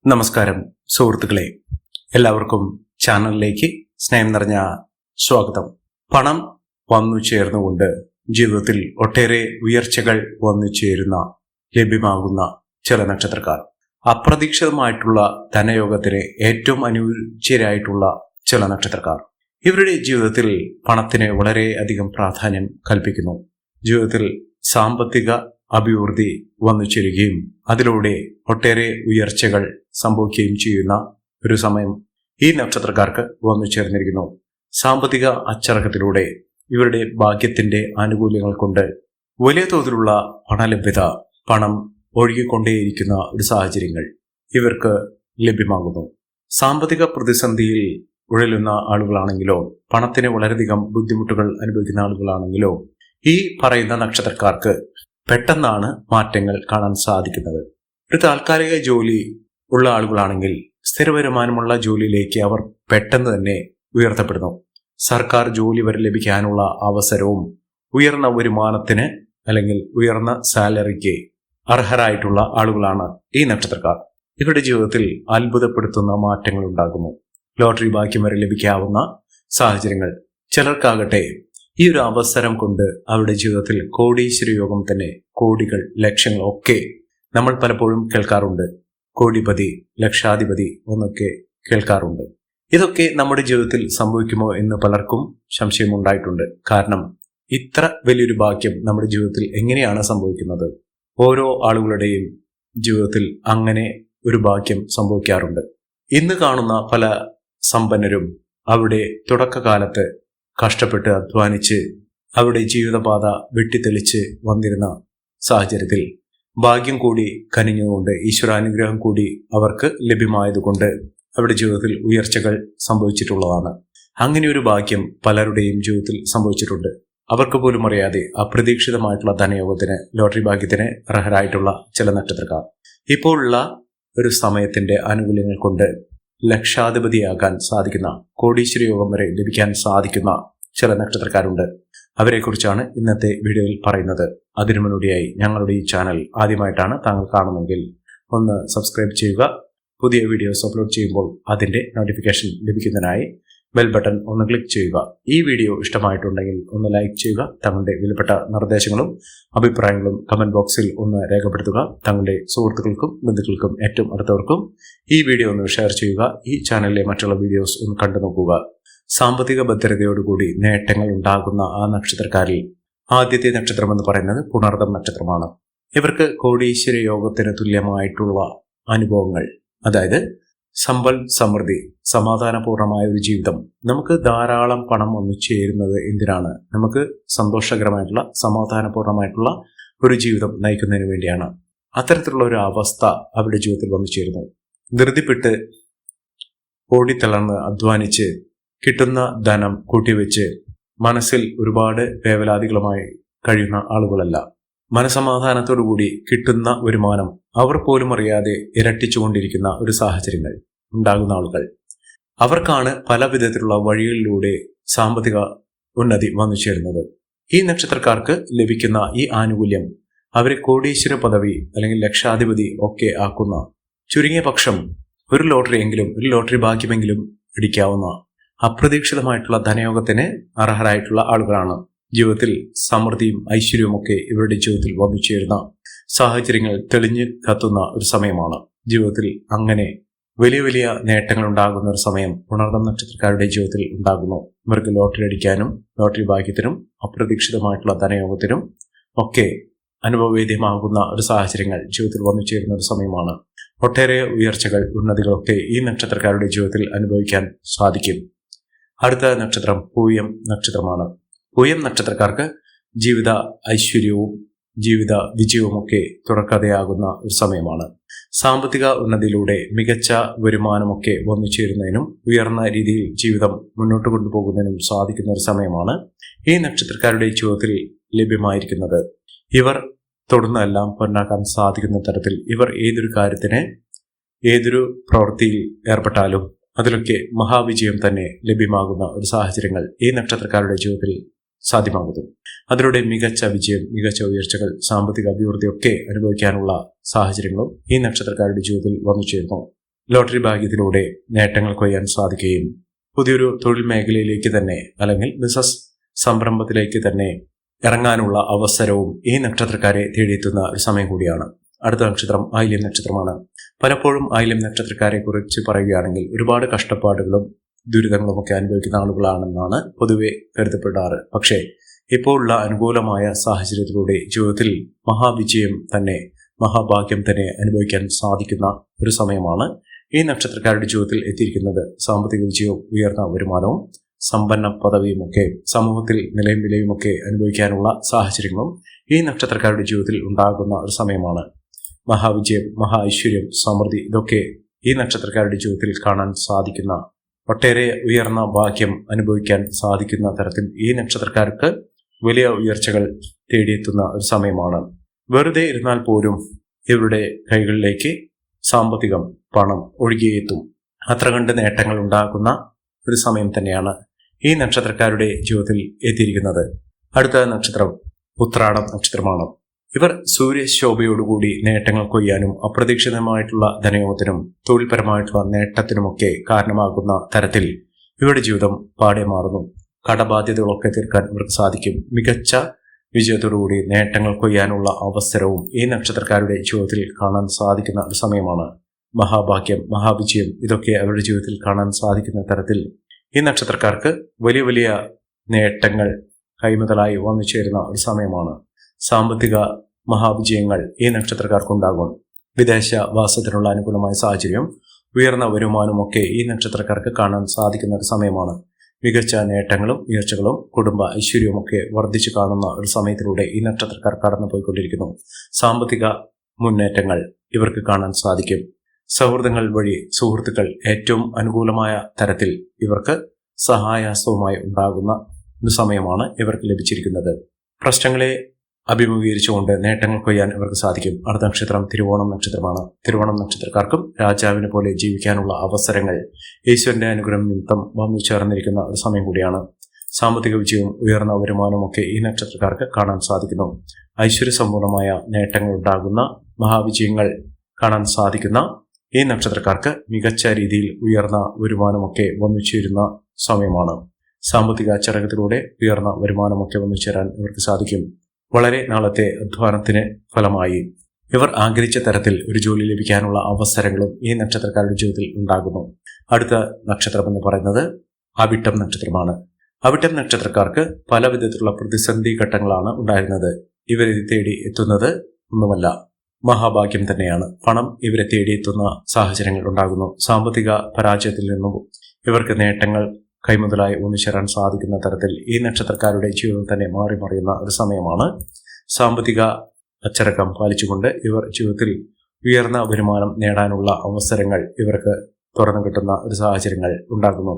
നമസ്കാരം സുഹൃത്തുക്കളെ, എല്ലാവർക്കും ചാനലിലേക്ക് സ്നേഹം നിറഞ്ഞ സ്വാഗതം. പണം വന്നു ചേർന്നുകൊണ്ട് ജീവിതത്തിൽ ഒട്ടേറെ ഉയർച്ചകൾ വന്നു ചേരുന്ന ലഭ്യമാകുന്ന ചില നക്ഷത്രക്കാർ, അപ്രതീക്ഷിതമായിട്ടുള്ള ധനയോഗത്തിന് ഏറ്റവും അനുയോജ്യരായിട്ടുള്ള ചില നക്ഷത്രക്കാർ, ഇവരുടെ ജീവിതത്തിൽ പണത്തിന് വളരെയധികം പ്രാധാന്യം കൽപ്പിക്കുന്നു. ജീവിതത്തിൽ സാമ്പത്തിക അഭിവൃദ്ധി വന്നു ചേരുകയും അതിലൂടെ ഒട്ടേറെ ഉയർച്ചകൾ സംഭവിക്കുകയും ചെയ്യുന്ന ഒരു സമയം ഈ നക്ഷത്രക്കാർക്ക് വന്നു ചേർന്നിരിക്കുന്നു. സാമ്പത്തിക അച്ചടക്കത്തിലൂടെ ഇവരുടെ ഭാഗ്യത്തിന്റെ ആനുകൂല്യങ്ങൾ കൊണ്ട് വലിയ തോതിലുള്ള പണലഭ്യത, പണം ഒഴുകിക്കൊണ്ടേയിരിക്കുന്ന ഒരു സാഹചര്യങ്ങൾ ഇവർക്ക് ലഭ്യമാകുന്നു. സാമ്പത്തിക പ്രതിസന്ധിയിൽ ഉഴലുന്ന ആളുകളാണെങ്കിലോ, പണത്തിന് വളരെയധികം ബുദ്ധിമുട്ടുകൾ അനുഭവിക്കുന്ന ആളുകളാണെങ്കിലോ, ഈ പറയുന്ന നക്ഷത്രക്കാർക്ക് പെട്ടെന്നാണ് മാറ്റങ്ങൾ കാണാൻ സാധിക്കുന്നത്. ഒരു താൽക്കാലിക ജോലി ഉള്ള ആളുകളാണെങ്കിൽ സ്ഥിര വരുമാനമുള്ള ജോലിയിലേക്ക് അവർ പെട്ടെന്ന് തന്നെ ഉയർത്തപ്പെടുന്നു. സർക്കാർ ജോലി വരെ ലഭിക്കാനുള്ള അവസരവും ഉയർന്ന വരുമാനത്തിന് അല്ലെങ്കിൽ ഉയർന്ന സാലറിക്ക് അർഹരായിട്ടുള്ള ആളുകളാണ് ഈ നക്ഷത്രക്കാർ. ഇവരുടെ ജീവിതത്തിൽ അത്ഭുതപ്പെടുത്തുന്ന മാറ്റങ്ങൾ ഉണ്ടാകുന്നു. ലോട്ടറി ഭാഗ്യം വരെ ലഭിക്കാവുന്ന സാഹചര്യങ്ങൾ. ചിലർക്കാകട്ടെ ഈ ഒരു അവസരം കൊണ്ട് അവരുടെ ജീവിതത്തിൽ കോടീശ്വര യോഗം തന്നെ, കോടികൾ, ലക്ഷങ്ങൾ ഒക്കെ നമ്മൾ പലപ്പോഴും കേൾക്കാറുണ്ട്. കോടിപതി, ലക്ഷാധിപതി എന്നൊക്കെ കേൾക്കാറുണ്ട്. ഇതൊക്കെ നമ്മുടെ ജീവിതത്തിൽ സംഭവിക്കുമോ എന്ന് പലർക്കും സംശയമുണ്ടായിട്ടുണ്ട്. കാരണം ഇത്ര വലിയൊരു ഭാഗ്യം നമ്മുടെ ജീവിതത്തിൽ എങ്ങനെയാണ് സംഭവിക്കുന്നത്? ഓരോ ആളുകളുടെയും ജീവിതത്തിൽ അങ്ങനെ ഒരു ഭാഗ്യം സംഭവിക്കാറുണ്ട്. ഇന്ന് കാണുന്ന പല സമ്പന്നരും അവരുടെ തുടക്കകാലത്ത് കഷ്ടപ്പെട്ട് അധ്വാനിച്ച് അവരുടെ ജീവിതപാത വെട്ടിത്തെളിച്ച് വന്നിരുന്ന സാഹചര്യത്തിൽ ഭാഗ്യം കൂടി കനിഞ്ഞുകൊണ്ട്, ഈശ്വരാനുഗ്രഹം കൂടി അവർക്ക് ലഭ്യമായതുകൊണ്ട് അവരുടെ ജീവിതത്തിൽ ഉയർച്ചകൾ സംഭവിച്ചിട്ടുള്ളതാണ്. അങ്ങനെ ഒരു ഭാഗ്യം പലരുടെയും ജീവിതത്തിൽ സംഭവിച്ചിട്ടുണ്ട്. അവർക്ക് പോലും അറിയാതെ അപ്രതീക്ഷിതമായിട്ടുള്ള ധനയോഗത്തിന്, ലോട്ടറി ഭാഗ്യത്തിന് അർഹരായിട്ടുള്ള ചില നക്ഷത്രക്കാർ ഇപ്പോഴുള്ള ഒരു സമയത്തിന്റെ ആനുകൂല്യങ്ങൾ കൊണ്ട് ലക്ഷാധിപതിയാകാൻ സാധിക്കുന്ന, കോടീശ്വര യോഗം വരെ ലഭിക്കാൻ സാധിക്കുന്ന ചില നക്ഷത്രക്കാരുണ്ട്. അവരെക്കുറിച്ചാണ് ഇന്നത്തെ വീഡിയോയിൽ പറയുന്നത്. അതിനു മുന്നോടിയായി ഞങ്ങളുടെ ഈ ചാനൽ ആദ്യമായിട്ടാണ് താങ്കൾ കാണുമെങ്കിൽ ഒന്ന് സബ്സ്ക്രൈബ് ചെയ്യുക. പുതിയ വീഡിയോസ് അപ്ലോഡ് ചെയ്യുമ്പോൾ അതിന്റെ നോട്ടിഫിക്കേഷൻ ലഭിക്കുന്നതിനായി ബെൽ ബട്ടൺ ഒന്ന് ക്ലിക്ക് ചെയ്യുക. ഈ വീഡിയോ ഇഷ്ടമായിട്ടുണ്ടെങ്കിൽ ഒന്ന് ലൈക്ക് ചെയ്യുക. തങ്ങളുടെ വിലപ്പെട്ട നിർദ്ദേശങ്ങളും അഭിപ്രായങ്ങളും കമന്റ് ബോക്സിൽ ഒന്ന് രേഖപ്പെടുത്തുക. തങ്ങളുടെ സുഹൃത്തുക്കൾക്കും ബന്ധുക്കൾക്കും ഏറ്റവും അടുത്തവർക്കും ഈ വീഡിയോ ഒന്ന് ഷെയർ ചെയ്യുക. ഈ ചാനലിലെ മറ്റുള്ള വീഡിയോസ് ഒന്ന് കണ്ടു നോക്കുക. സാമ്പത്തിക ഭദ്രതയോടുകൂടി നേട്ടങ്ങൾ ഉണ്ടാകുന്ന ആ നക്ഷത്രക്കാരിൽ ആദ്യത്തെ നക്ഷത്രം എന്ന് പറയുന്നത് പുണർദം നക്ഷത്രമാണ്. ഇവർക്ക് കോടീശ്വര യോഗത്തിന് തുല്യമായിട്ടുള്ള അനുഭവങ്ങൾ, അതായത് സമ്പൽ സമൃദ്ധി, സമാധാനപൂർണമായ ഒരു ജീവിതം. നമുക്ക് ധാരാളം പണം വന്നു ചേരുന്നത് എന്തിനാണ്? നമുക്ക് സന്തോഷകരമായിട്ടുള്ള, സമാധാനപൂർണമായിട്ടുള്ള ഒരു ജീവിതം നയിക്കുന്നതിന് വേണ്ടിയാണ്. അത്തരത്തിലുള്ള ഒരു അവസ്ഥ അവരുടെ ജീവിതത്തിൽ വന്നു ചേരുന്നു. ധൃതിപ്പെട്ട് ഓടിത്തളർന്ന് അധ്വാനിച്ച് കിട്ടുന്ന ധനം കൂട്ടിവെച്ച് മനസ്സിൽ ഒരുപാട് വേവലാതികളുമായി കഴിയുന്ന ആളുകളല്ല. മനസമാധാനത്തോടുകൂടി കിട്ടുന്ന വരുമാനം അവർ പോലും അറിയാതെ ഇരട്ടിച്ചുകൊണ്ടിരിക്കുന്ന ഒരു സാഹചര്യങ്ങൾ ഉണ്ടാകുന്ന ആളുകൾ, അവർക്കാണ് പല വിധത്തിലുള്ള വഴികളിലൂടെ സാമ്പത്തിക ഉന്നതി വന്നു ചേരുന്നത്. ഈ നക്ഷത്രക്കാർക്ക് ലഭിക്കുന്ന ഈ ആനുകൂല്യം അവരെ കോടീശ്വര പദവി അല്ലെങ്കിൽ ലക്ഷാധിപതി ഒക്കെ ആക്കുന്ന, ചുരുങ്ങിയ പക്ഷം ഒരു ലോട്ടറി ഭാഗ്യമെങ്കിലും അടിക്കാവുന്ന അപ്രതീക്ഷിതമായിട്ടുള്ള ധനയോഗത്തിന് അർഹരായിട്ടുള്ള ആളുകളാണ്. ജീവിതത്തിൽ സമൃദ്ധിയും ഐശ്വര്യവും ഒക്കെ ഇവരുടെ ജീവിതത്തിൽ വന്നു ചേരുന്ന സാഹചര്യങ്ങൾ തെളിഞ്ഞു കത്തുന്ന ഒരു സമയമാണ്. ജീവിതത്തിൽ അങ്ങനെ വലിയ വലിയ നേട്ടങ്ങൾ ഉണ്ടാകുന്ന ഒരു സമയം പുണർദം നക്ഷത്രക്കാരുടെ ജീവിതത്തിൽ ഉണ്ടാകുന്നു. ഇവർക്ക് ലോട്ടറി അടിക്കാനും ലോട്ടറി ഭാഗ്യത്തിനും അപ്രതീക്ഷിതമായിട്ടുള്ള ധനയോഗത്തിനും ഒക്കെ അനുഭവവേദ്യമാകുന്ന ഒരു സാഹചര്യങ്ങൾ ജീവിതത്തിൽ വന്നു ചേരുന്ന ഒരു സമയമാണ്. ഒട്ടേറെ ഉയർച്ചകൾ, ഉന്നതികളൊക്കെ ഈ നക്ഷത്രക്കാരുടെ ജീവിതത്തിൽ അനുഭവിക്കാൻ സാധിക്കും. അടുത്ത നക്ഷത്രം പൂയം നക്ഷത്രമാണ്. പൂയം നക്ഷത്രക്കാർക്ക് ജീവിത ഐശ്വര്യവും ജീവിത വിജയവുമൊക്കെ തുടർക്കഥയാകുന്ന ഒരു സമയമാണ്. സാമ്പത്തിക ഉന്നതിയിലൂടെ മികച്ച വരുമാനമൊക്കെ വന്നു ചേരുന്നതിനും ഉയർന്ന രീതിയിൽ ജീവിതം മുന്നോട്ട് കൊണ്ടുപോകുന്നതിനും സാധിക്കുന്ന ഒരു സമയമാണ് ഈ നക്ഷത്രക്കാരുടെ ജീവിതത്തിൽ ലഭ്യമായിരിക്കുന്നത്. ഇവർ തൊടുന്നതെല്ലാം പൊന്നാക്കാൻ സാധിക്കുന്ന തരത്തിൽ ഇവർ ഏതൊരു കാര്യത്തിന്, ഏതൊരു പ്രവൃത്തിയിൽ ഏർപ്പെട്ടാലും അതിലൊക്കെ മഹാവിജയം തന്നെ ലഭ്യമാകുന്ന ഒരു സാഹചര്യങ്ങൾ ഈ നക്ഷത്രക്കാരുടെ ജീവിതത്തിൽ സാധ്യമാകുന്നു. അതിലൂടെ മികച്ച വിജയം, മികച്ച ഉയർച്ചകൾ, സാമ്പത്തിക അഭിവൃദ്ധിയൊക്കെ അനുഭവിക്കാനുള്ള സാഹചര്യങ്ങളും ഈ നക്ഷത്രക്കാരുടെ ജീവിതത്തിൽ വന്നു ചേരുന്നു. ലോട്ടറി ഭാഗ്യത്തിലൂടെ നേട്ടങ്ങൾ കൊയ്യാൻ സാധിക്കുകയും പുതിയൊരു തൊഴിൽ മേഖലയിലേക്ക് തന്നെ അല്ലെങ്കിൽ ബിസിനസ് സംരംഭത്തിലേക്ക് തന്നെ ഇറങ്ങാനുള്ള അവസരവും ഈ നക്ഷത്രക്കാരെ തേടിയെത്തുന്ന ഒരു സമയം കൂടിയാണ്. അടുത്ത നക്ഷത്രം ആയില്യം നക്ഷത്രമാണ്. പലപ്പോഴും ആയില്യം നക്ഷത്രക്കാരെ കുറിച്ച് പറയുകയാണെങ്കിൽ ഒരുപാട് കഷ്ടപ്പാടുകളും ദുരിതങ്ങളും ഒക്കെ അനുഭവിക്കുന്ന ആളുകളാണെന്നാണ് പൊതുവെ കരുതപ്പെടാറ്. പക്ഷേ ഇപ്പോൾ ഉള്ള അനുകൂലമായ സാഹചര്യത്തിലൂടെ ജീവിതത്തിൽ മഹാവിജയം തന്നെ, മഹാഭാഗ്യം തന്നെ അനുഭവിക്കാൻ സാധിക്കുന്ന ഒരു സമയമാണ് ഈ നക്ഷത്രക്കാരുടെ ജീവിതത്തിൽ എത്തിയിരിക്കുന്നത്. സാമ്പത്തിക വിജയവും ഉയർന്ന വരുമാനവും സമ്പന്ന പദവിയുമൊക്കെ സമൂഹത്തിൽ നിലയും വിലയുമൊക്കെ അനുഭവിക്കാനുള്ള സാഹചര്യങ്ങളും ഈ നക്ഷത്രക്കാരുടെ ജീവിതത്തിൽ ഉണ്ടാകുന്ന ഒരു സമയമാണ്. മഹാവിജയം, മഹാ ഐശ്വര്യം, സമൃദ്ധി ഇതൊക്കെ ഈ നക്ഷത്രക്കാരുടെ ജീവിതത്തിൽ കാണാൻ സാധിക്കുന്ന, ഒട്ടേറെ ഉയർന്ന ഭാഗ്യം അനുഭവിക്കാൻ സാധിക്കുന്ന തരത്തിൽ ഈ നക്ഷത്രക്കാർക്ക് വലിയ ഉയർച്ചകൾ തേടിയെത്തുന്ന ഒരു സമയമാണ്. വെറുതെ ഇരുന്നാൽ പോലും ഇവരുടെ കൈകളിലേക്ക് സാമ്പത്തികം, പണം ഒഴുകിയെത്തും. അത്ര കണ്ട് നേട്ടങ്ങൾ ഉണ്ടാകുന്ന ഒരു സമയം തന്നെയാണ് ഈ നക്ഷത്രക്കാരുടെ ജീവിതത്തിൽ എത്തിയിരിക്കുന്നത്. അടുത്ത നക്ഷത്രം ഉത്രാടം നക്ഷത്രമാണ്. ഇവർ സൂര്യശോഭയോടുകൂടി നേട്ടങ്ങൾ കൊയ്യാനും അപ്രതീക്ഷിതമായിട്ടുള്ള ധനയോഗത്തിനും തൊഴിൽപരമായിട്ടുള്ള നേട്ടത്തിനുമൊക്കെ കാരണമാകുന്ന തരത്തിൽ ഇവരുടെ ജീവിതം പാടെ മാറുന്നു. കടബാധ്യതകളൊക്കെ തീർക്കാൻ ഇവർക്ക് സാധിക്കും. മികച്ച വിജയത്തോടുകൂടി നേട്ടങ്ങൾ കൊയ്യാനുള്ള അവസരവും ഈ നക്ഷത്രക്കാരുടെ ജീവിതത്തിൽ കാണാൻ സാധിക്കുന്ന ഒരു സമയമാണ്. മഹാഭാഗ്യം, മഹാവിജയം ഇതൊക്കെ അവരുടെ ജീവിതത്തിൽ കാണാൻ സാധിക്കുന്ന തരത്തിൽ ഈ നക്ഷത്രക്കാർക്ക് വലിയ വലിയ നേട്ടങ്ങൾ കൈമുതലായി വന്നു ചേരുന്ന ഒരു സമയമാണ്. സാമ്പത്തിക മഹാവിജയങ്ങൾ ഈ നക്ഷത്രക്കാർക്കുണ്ടാകും. വിദേശ വാസത്തിനുള്ള അനുകൂലമായ സാഹചര്യം, ഉയർന്ന വരുമാനമൊക്കെ ഈ നക്ഷത്രക്കാർക്ക് കാണാൻ സാധിക്കുന്ന ഒരു സമയമാണ്. മികച്ച നേട്ടങ്ങളും ഉയർച്ചകളും കുടുംബ ഐശ്വര്യവുമൊക്കെ വർദ്ധിച്ചു കാണുന്ന ഒരു സമയത്തിലൂടെ ഈ നക്ഷത്രക്കാർ കടന്നുപോയിക്കൊണ്ടിരിക്കുന്നു. സാമ്പത്തിക മുന്നേറ്റങ്ങൾ ഇവർക്ക് കാണാൻ സാധിക്കും. സൗഹൃദങ്ങൾ വഴി സുഹൃത്തുക്കൾ ഏറ്റവും അനുകൂലമായ തരത്തിൽ ഇവർക്ക് സഹായഹസ്തവുമായി ഉണ്ടാകുന്ന ഒരു സമയമാണ് ഇവർക്ക് ലഭിച്ചിരിക്കുന്നത്. പ്രശ്നങ്ങളെ അഭിമുഖീകരിച്ചുകൊണ്ട് നേട്ടങ്ങൾ കൊയ്യാൻ ഇവർക്ക് സാധിക്കും. അടുത്ത നക്ഷത്രം തിരുവോണം നക്ഷത്രമാണ്. തിരുവോണം നക്ഷത്രക്കാർക്കും രാജാവിനെ പോലെ ജീവിക്കാനുള്ള അവസരങ്ങൾ ഈശ്വരന്റെ അനുഗ്രഹം നിമിത്തം വന്നു ചേർന്നിരിക്കുന്ന ഒരു സമയം കൂടിയാണ്. സാമ്പത്തിക വിജയവും ഉയർന്ന വരുമാനവും ഒക്കെ ഈ നക്ഷത്രക്കാർക്ക് കാണാൻ സാധിക്കുന്നു. ഐശ്വര്യസമ്പൂർണമായ നേട്ടങ്ങൾ ഉണ്ടാകുന്ന മഹാവിജയങ്ങൾ കാണാൻ സാധിക്കുന്ന ഈ നക്ഷത്രക്കാർക്ക് മികച്ച രീതിയിൽ ഉയർന്ന വരുമാനമൊക്കെ വന്നു ചേരുന്ന സമയമാണ്. സാമ്പത്തിക ചടങ്ങത്തിലൂടെ ഉയർന്ന വരുമാനമൊക്കെ വന്നു ചേരാൻ ഇവർക്ക് സാധിക്കും. വളരെ നാളത്തെ അധ്വാനത്തിന് ഫലമായി ഇവർ ആഗ്രഹിച്ച തരത്തിൽ ഒരു ജോലി ലഭിക്കാനുള്ള അവസരങ്ങളും ഈ നക്ഷത്രക്കാരുടെ ജീവിതത്തിൽ ഉണ്ടാകുന്നു. അടുത്ത നക്ഷത്രം എന്ന് പറയുന്നത് അവിട്ടം നക്ഷത്രമാണ്. അവിട്ടം നക്ഷത്രക്കാർക്ക് പല വിധത്തിലുള്ള പ്രതിസന്ധി ഘട്ടങ്ങളാണ് ഉണ്ടായിരുന്നത്. ഇവരെ തേടി എത്തുന്നത് ഒന്നുമല്ല, മഹാഭാഗ്യം തന്നെയാണ്. പണം ഇവരെ തേടിയെത്തുന്ന സാഹചര്യങ്ങൾ ഉണ്ടാകുന്നു. സാമ്പത്തിക പരാജയത്തിൽ നിന്നും ഇവർക്ക് നേട്ടങ്ങൾ കൈമുതലായി ഒന്നിച്ചേരാൻ സാധിക്കുന്ന തരത്തിൽ ഈ നക്ഷത്രക്കാരുടെ ജീവിതം തന്നെ മാറി മറിയുന്ന ഒരു സമയമാണ്. സാമ്പത്തിക അച്ചടക്കം പാലിച്ചുകൊണ്ട് ഇവർ ജീവിതത്തിൽ ഉയർന്ന വരുമാനം നേടാനുള്ള അവസരങ്ങൾ ഇവർക്ക് തുറന്നു കിട്ടുന്ന ഒരു സാഹചര്യങ്ങൾ ഉണ്ടാകുന്നു.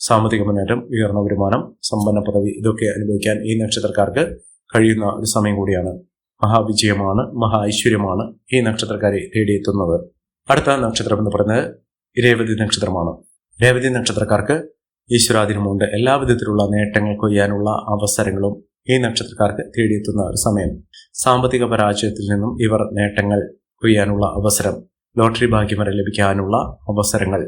സാമ്പത്തിക മുന്നേറ്റം, ഉയർന്ന വരുമാനം, സമ്പന്ന പദവി ഇതൊക്കെ അനുഭവിക്കാൻ ഈ നക്ഷത്രക്കാർക്ക് കഴിയുന്ന ഒരു സമയം കൂടിയാണ്. മഹാവിജയമാണ്, മഹാ ഐശ്വര്യമാണ് ഈ നക്ഷത്രക്കാരെ തേടിയെത്തുന്നത്. അടുത്ത നക്ഷത്രം എന്ന് പറയുന്നത് രേവതി നക്ഷത്രമാണ്. രേവതി നക്ഷത്രക്കാർക്ക് ഈശ്വരാധീനമുണ്ട്. എല്ലാവിധത്തിലുള്ള നേട്ടങ്ങൾ കൊയ്യാനുള്ള അവസരങ്ങളും ഈ നക്ഷത്രക്കാർക്ക് തേടിയെത്തുന്ന ഒരു സമയം. സാമ്പത്തിക പരാജയത്തിൽ നിന്നും ഇവർ നേട്ടങ്ങൾ കൊയ്യാനുള്ള അവസരം, ലോട്ടറി ഭാഗ്യം വരെ ലഭിക്കാനുള്ള അവസരങ്ങൾ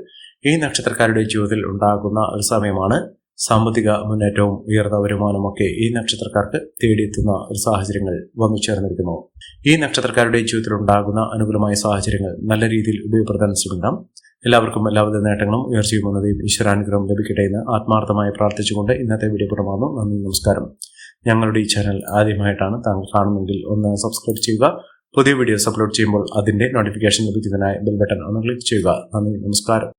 ഈ നക്ഷത്രക്കാരുടെ ജീവിതത്തിൽ ഉണ്ടാകുന്ന ഒരു സമയമാണ്. സാമ്പത്തിക മുന്നേറ്റവും ഉയർന്ന വരുമാനമൊക്കെ ഈ നക്ഷത്രക്കാർക്ക് തേടിയെത്തുന്ന ഒരു സാഹചര്യങ്ങൾ വന്നു ചേർന്നിരിക്കുന്നു. ഈ നക്ഷത്രക്കാരുടെ ജീവിതത്തിൽ ഉണ്ടാകുന്ന അനുകൂലമായ സാഹചര്യങ്ങൾ നല്ല രീതിയിൽ ഉപയോഗപ്പെടുത്താൻ ശ്രമിക്കണം. എല്ലാവർക്കും എല്ലാവിധ നേട്ടങ്ങളും ഉയർച്ചയും ഉന്നതിയും ഈശ്വരാനുഗ്രഹം ലഭിക്കട്ടെ എന്ന് ആത്മാർത്ഥമായി പ്രാർത്ഥിച്ചുകൊണ്ട് ഇന്നത്തെ വീഡിയോ പുറമാകുന്നു. നന്ദി, നമസ്കാരം. ഞങ്ങളുടെ ഈ ചാനൽ ആദ്യമായിട്ടാണ് താങ്കൾ കാണുമെങ്കിൽ ഒന്ന് സബ്സ്ക്രൈബ് ചെയ്യുക. പുതിയ വീഡിയോസ് അപ്ലോഡ് ചെയ്യുമ്പോൾ അതിന്റെ നോട്ടിഫിക്കേഷൻ ലഭിക്കുന്നതിനായി ബെൽ ബട്ടൺ ഒന്ന് ക്ലിക്ക് ചെയ്യുക. നന്ദി, നമസ്കാരം.